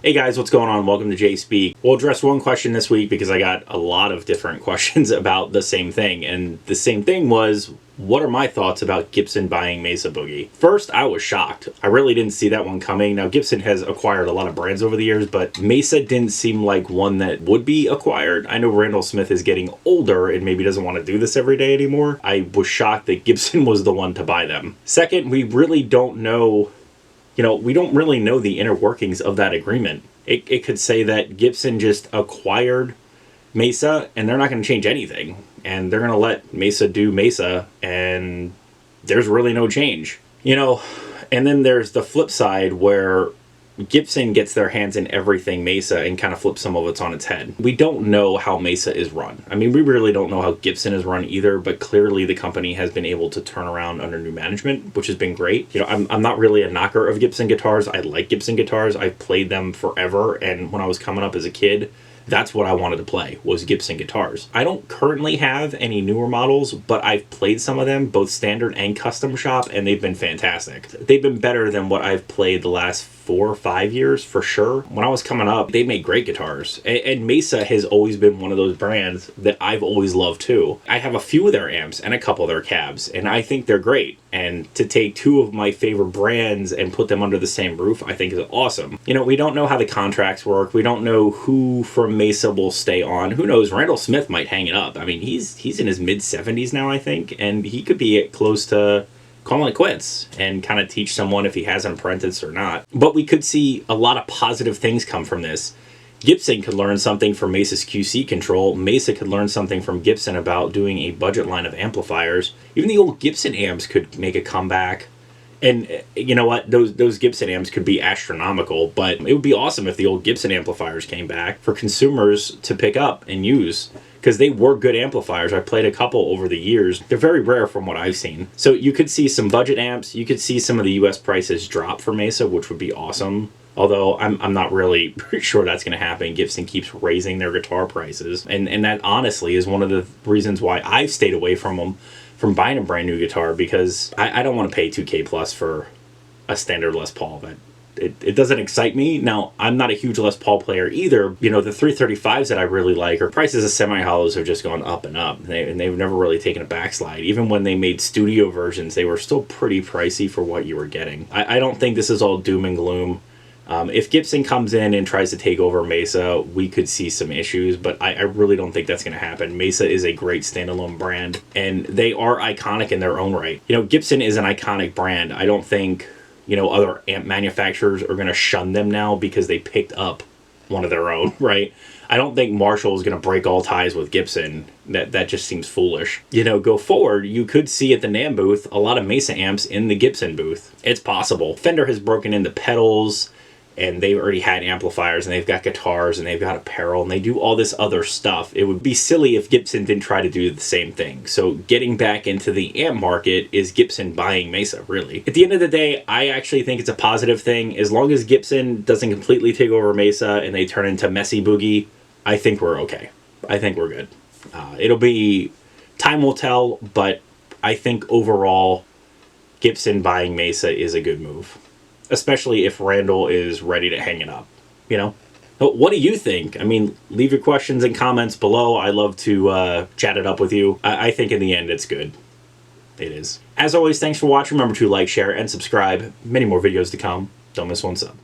Hey guys, what's going on? Welcome to Jay Speak. We'll address one question this week because I got a lot of different questions about the same thing. And the same thing was, what are my thoughts about Gibson buying Mesa Boogie? First, I was shocked. I really didn't see that one coming. Now, Gibson has acquired a lot of brands over the years, but Mesa didn't seem like one that would be acquired. I know Randall Smith is getting older and maybe doesn't want to do this every day anymore. I was shocked that Gibson was the one to buy them. Second, we really don't know we don't really know the inner workings of that agreement. It could say that Gibson just acquired Mesa and they're not going to change anything. And they're going to let Mesa do Mesa and there's really no change. And then there's the flip side where Gibson gets their hands in everything Mesa and kind of flips some of it on its head. We don't know how Mesa is run. I mean, we really don't know how Gibson is run either, but clearly the company has been able to turn around under new management, which has been great. I'm not really a knocker of Gibson guitars. I like Gibson guitars. I've played them forever, and when I was coming up as a kid, that's what I wanted to play, was Gibson guitars. I don't currently have any newer models, but I've played some of them, both standard and custom shop, and they've been fantastic. They've been better than what I've played the last 4 or 5 years, for sure. When I was coming up, they made great guitars. And Mesa has always been one of those brands that I've always loved too. I have a few of their amps and a couple of their cabs, and I think they're great. And to take two of my favorite brands and put them under the same roof, I think is awesome. We don't know how the contracts work. We don't know who from Mesa will stay on. Who knows? Randall Smith might hang it up. I mean, he's in his mid-70s now, I think, and he could be close to calling it quits and kind of teach someone if he has an apprentice or not. But we could see a lot of positive things come from this. Gibson could learn something from Mesa's QC control. Mesa could learn something from Gibson about doing a budget line of amplifiers. Even the old Gibson amps could make a comeback. And you know what? Those Gibson amps could be astronomical, but it would be awesome if the old Gibson amplifiers came back for consumers to pick up and use, because they were good amplifiers. I played a couple over the years. They're very rare from what I've seen. So you could see some budget amps. You could see some of the US prices drop for Mesa, which would be awesome. Although I'm not really sure that's going to happen. Gibson keeps raising their guitar prices. And that honestly is one of the reasons why I've stayed away from them, from buying a brand new guitar, because I don't want to pay $2K plus for a standard Les Paul. But it doesn't excite me. Now, I'm not a huge Les Paul player either. The 335s that I really like, or prices of semi-hollows have just gone up and up. And they've never really taken a backslide. Even when they made studio versions, they were still pretty pricey for what you were getting. I don't think this is all doom and gloom. If Gibson comes in and tries to take over Mesa, we could see some issues, but I really don't think that's going to happen. Mesa is a great standalone brand, and they are iconic in their own right. Gibson is an iconic brand. I don't think, other amp manufacturers are going to shun them now because they picked up one of their own, right? I don't think Marshall is going to break all ties with Gibson. That just seems foolish. Go forward, you could see at the NAMM booth a lot of Mesa amps in the Gibson booth. It's possible. Fender has broken into pedals, and they've already had amplifiers, and they've got guitars, and they've got apparel, and they do all this other stuff. It would be silly if Gibson didn't try to do the same thing. So getting back into the amp market is Gibson buying Mesa, really. At the end of the day, I actually think it's a positive thing. As long as Gibson doesn't completely take over Mesa and they turn into Messy Boogie, I think we're okay. I think we're good. It'll be, time will tell, but I think overall, Gibson buying Mesa is a good move. Especially if Randall is ready to hang it up, What do you think? I mean, leave your questions and comments below. I love to chat it up with you. I think in the end, it's good. It is. As always, thanks for watching. Remember to like, share, and subscribe. Many more videos to come. Don't miss one sub.